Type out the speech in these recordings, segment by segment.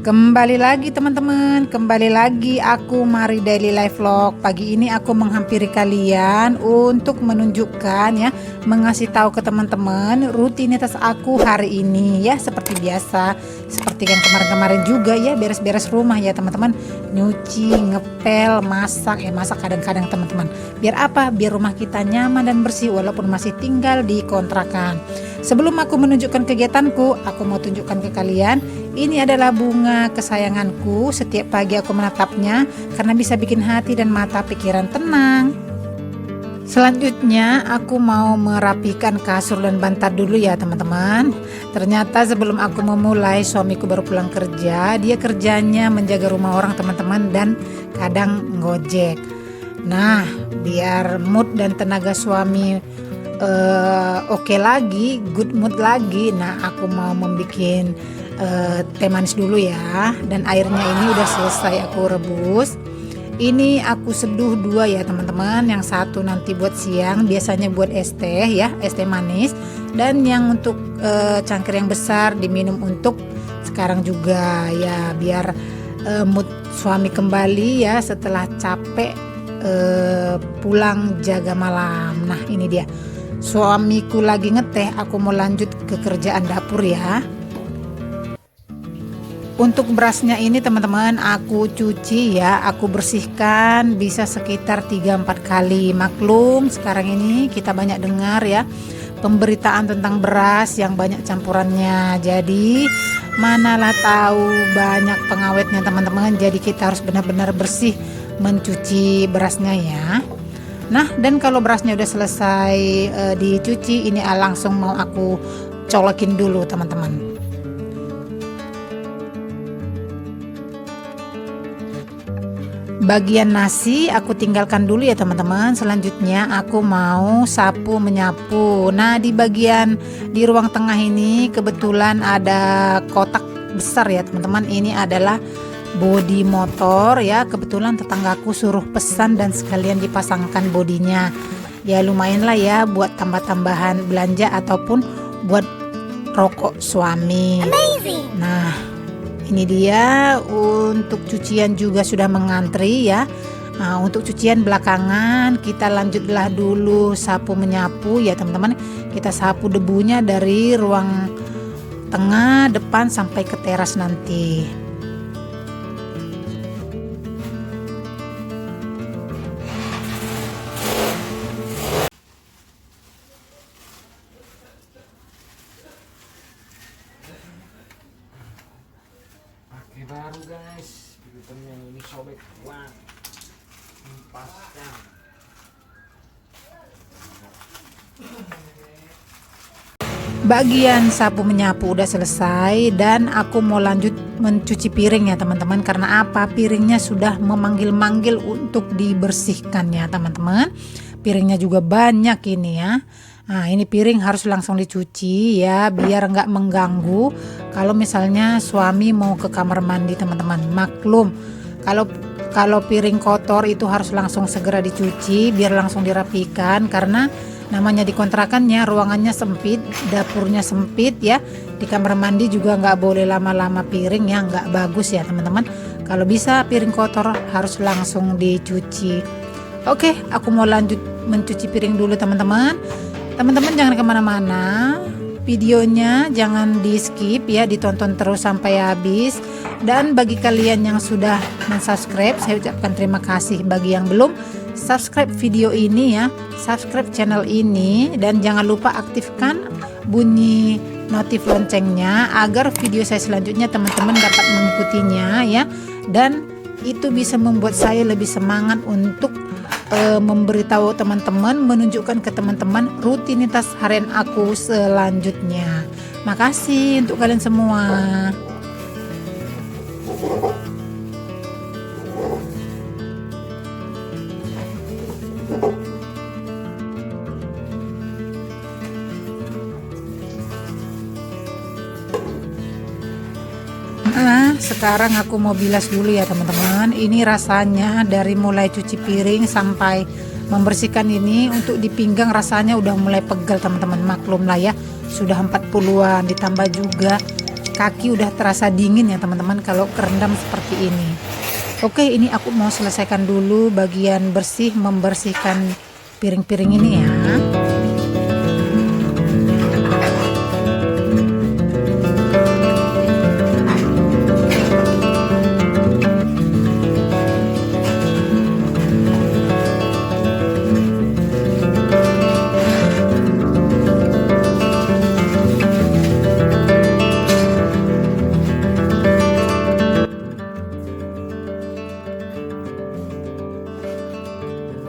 Kembali lagi teman-teman, kembali lagi aku Mari Daily Life Vlog. Pagi ini aku menghampiri kalian untuk menunjukkan ya, mengasih tahu ke teman-teman rutinitas aku hari ini ya, seperti biasa, seperti yang kemarin-kemarin juga ya, beres-beres rumah ya teman-teman, nyuci, ngepel, masak kadang-kadang teman-teman. Biar apa? Biar rumah kita nyaman dan bersih walaupun masih tinggal di kontrakan. Sebelum aku menunjukkan kegiatanku, aku mau tunjukkan ke kalian. Ini adalah bunga kesayanganku. Setiap pagi aku menatapnya karena bisa bikin hati dan mata pikiran tenang. Selanjutnya aku mau merapikan kasur dan bantal dulu ya teman-teman. Ternyata sebelum aku memulai, suamiku baru pulang kerja. Dia kerjanya menjaga rumah orang teman-teman dan kadang ngojek. Nah, biar mood dan tenaga suami oke lagi, good mood lagi. Nah, aku mau membuat teh manis dulu ya. Dan airnya ini udah selesai aku rebus. Ini aku seduh dua ya teman-teman. Yang satu nanti buat siang, biasanya buat es teh ya, es teh manis. Dan yang untuk cangkir yang besar diminum untuk sekarang juga ya, biar mood suami kembali ya setelah capek pulang jaga malam. Nah, ini dia. Suamiku lagi ngeteh, aku mau lanjut ke kerjaan dapur ya. Untuk berasnya ini teman-teman aku cuci ya, aku bersihkan bisa sekitar 3-4 kali. Maklum sekarang ini kita banyak dengar ya pemberitaan tentang beras yang banyak campurannya. Jadi manalah tahu banyak pengawetnya teman-teman. Jadi kita harus benar-benar bersih mencuci berasnya ya. Nah, dan kalau berasnya udah selesai dicuci, ini langsung mau aku colokin dulu teman-teman. Bagian nasi aku tinggalkan dulu ya teman-teman. Selanjutnya aku mau sapu menyapu. Nah, di ruang tengah ini kebetulan ada kotak besar ya teman-teman. Ini adalah bodi motor ya, kebetulan tetanggaku suruh pesan dan sekalian dipasangkan bodinya. Ya lumayan lah ya buat tambah-tambahan belanja ataupun buat rokok suami. Amazing. Nah, ini dia. Untuk cucian juga sudah mengantri ya. Nah, untuk cucian belakangan kita lanjutlah dulu sapu menyapu ya teman-teman. Kita sapu debunya dari ruang tengah, depan sampai ke teras nanti. Baru guys, filternya ini sobek, wah, empaskan. Bagian sapu menyapu udah selesai dan aku mau lanjut mencuci piring ya teman-teman. Karena apa? Piringnya sudah memanggil-manggil untuk dibersihkan ya teman-teman. Piringnya juga banyak ini ya. Nah, ini piring harus langsung dicuci ya, biar nggak mengganggu kalau misalnya suami mau ke kamar mandi teman-teman. Maklum kalau piring kotor itu harus langsung segera dicuci biar langsung dirapikan, karena namanya di kontrakannya ruangannya sempit, dapurnya sempit ya. Di kamar mandi juga nggak boleh lama-lama piring ya, nggak bagus ya teman-teman. Kalau bisa piring kotor harus langsung dicuci. Oke, aku mau lanjut mencuci piring dulu teman-teman. Teman-teman jangan kemana-mana, videonya jangan di skip ya, ditonton terus sampai habis. Dan bagi kalian yang sudah mensubscribe, saya ucapkan terima kasih. Bagi yang belum, subscribe video ini ya, subscribe channel ini. Dan jangan lupa aktifkan bunyi notif loncengnya agar video saya selanjutnya teman-teman dapat mengikutinya ya. Dan itu bisa membuat saya lebih semangat untuk memberitahu teman-teman, menunjukkan ke teman-teman rutinitas harian aku selanjutnya. Makasih untuk kalian semua. Nah, sekarang aku mau bilas dulu ya teman-teman. Ini rasanya dari mulai cuci piring sampai membersihkan ini, untuk di pinggang rasanya udah mulai pegal teman-teman. Maklum lah ya, sudah 40-an, ditambah juga kaki udah terasa dingin ya teman-teman kalau kerendam seperti ini. Oke, ini aku mau selesaikan dulu bagian bersih, membersihkan piring-piring ini ya.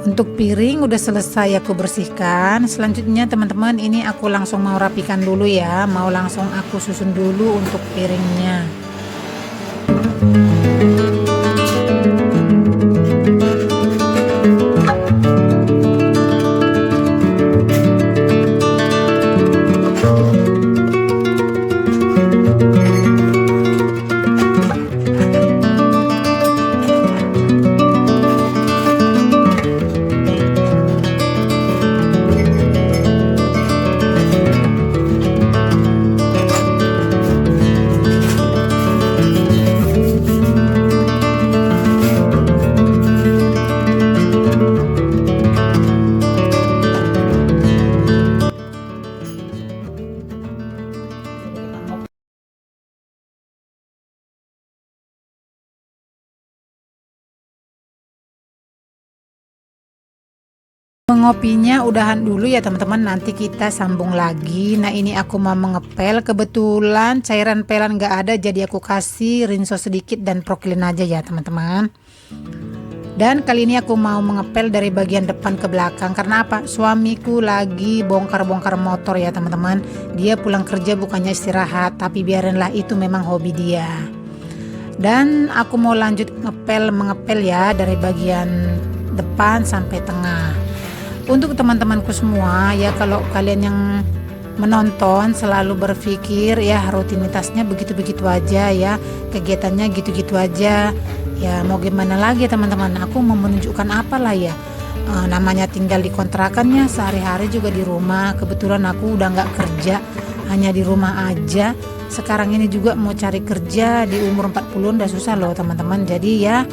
Untuk piring udah selesai aku bersihkan. Selanjutnya teman-teman, ini aku langsung mau rapikan dulu ya. Mau langsung aku susun dulu untuk piringnya. Mengopinya udahan dulu ya teman-teman, nanti kita sambung lagi. Nah ini aku mau mengepel, kebetulan cairan pelan nggak ada, jadi aku kasih rinso sedikit dan proklin aja ya teman-teman. Dan kali ini aku mau mengepel dari bagian depan ke belakang. Karena apa? Suamiku lagi bongkar-bongkar motor ya teman-teman. Dia pulang kerja bukannya istirahat, tapi biarinlah, itu memang hobi dia. Dan aku mau lanjut mengepel ya dari bagian depan sampai tengah. Untuk teman-temanku semua ya, kalau kalian yang menonton selalu berpikir ya rutinitasnya begitu-begitu aja ya, kegiatannya gitu-gitu aja ya, mau gimana lagi teman-teman, aku mau menunjukkan apalah ya. Namanya tinggal di kontrakannya, sehari-hari juga di rumah. Kebetulan aku udah nggak kerja, hanya di rumah aja. Sekarang ini juga mau cari kerja di umur 40 udah susah loh teman-teman. Jadi ya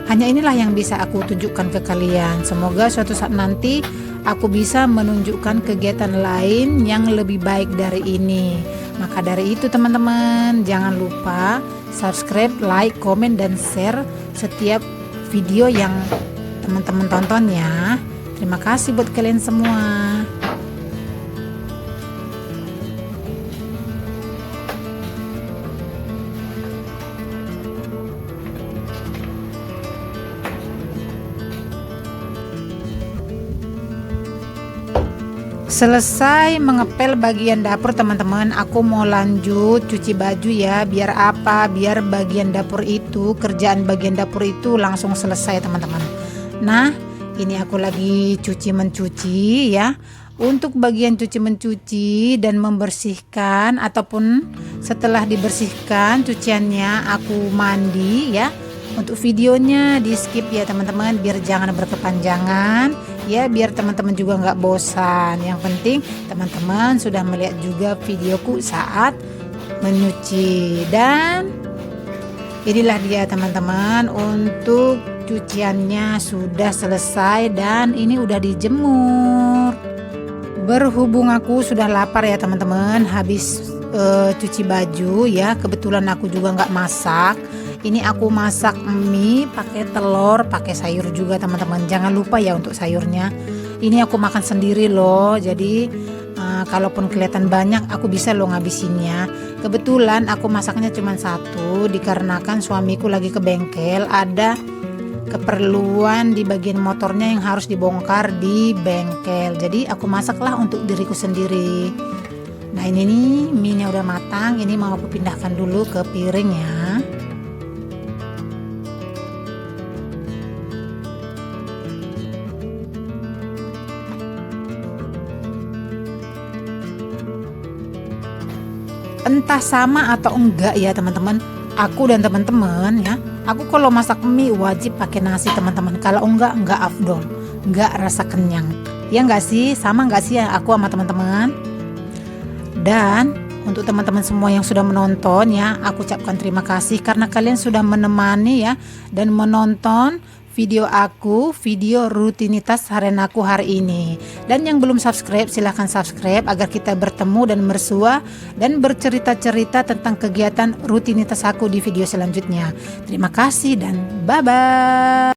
hanya inilah yang bisa aku tunjukkan ke kalian. Semoga suatu saat nanti aku bisa menunjukkan kegiatan lain yang lebih baik dari ini. Maka dari itu teman-teman, jangan lupa subscribe, like, komen, dan share setiap video yang teman-teman tonton ya. Terima kasih buat kalian semua. Selesai mengepel bagian dapur teman-teman, aku mau lanjut cuci baju ya. Biar apa? Biar bagian dapur itu, kerjaan bagian dapur itu langsung selesai teman-teman. Nah ini aku lagi cuci mencuci ya. Untuk bagian cuci mencuci dan membersihkan, ataupun setelah dibersihkan cuciannya aku mandi ya. Untuk videonya di skip ya teman-teman, biar jangan berkepanjangan ya, biar teman-teman juga nggak bosan. Yang penting teman-teman sudah melihat juga videoku saat menyuci. Dan inilah dia teman-teman, untuk cuciannya sudah selesai dan ini udah dijemur. Berhubung aku sudah lapar ya teman-teman, habis cuci baju ya, kebetulan aku juga nggak masak. Ini aku masak mie pakai telur, pakai sayur juga teman-teman. Jangan lupa ya untuk sayurnya. Ini aku makan sendiri loh. Jadi kalaupun kelihatan banyak, aku bisa loh ngabisinnya. Kebetulan aku masaknya cuma satu, dikarenakan suamiku lagi ke bengkel, ada keperluan di bagian motornya yang harus dibongkar di bengkel. Jadi aku masaklah untuk diriku sendiri. Nah ini nih mie-nya udah matang. Ini mau aku pindahkan dulu ke piring ya. Entah sama atau enggak ya teman-teman, aku dan teman-teman ya, aku kalau masak mie wajib pakai nasi teman-teman. Kalau enggak afdol, enggak rasa kenyang. Ya enggak sih, sama enggak sih ya aku sama teman-teman. Dan Untuk teman-teman semua yang sudah menonton ya, aku ucapkan terima kasih karena kalian sudah menemani ya dan menonton video aku, video rutinitas harian aku hari ini. Dan yang belum subscribe silahkan subscribe agar kita bertemu dan bersua dan bercerita-cerita tentang kegiatan rutinitas aku di video selanjutnya. Terima kasih dan bye-bye.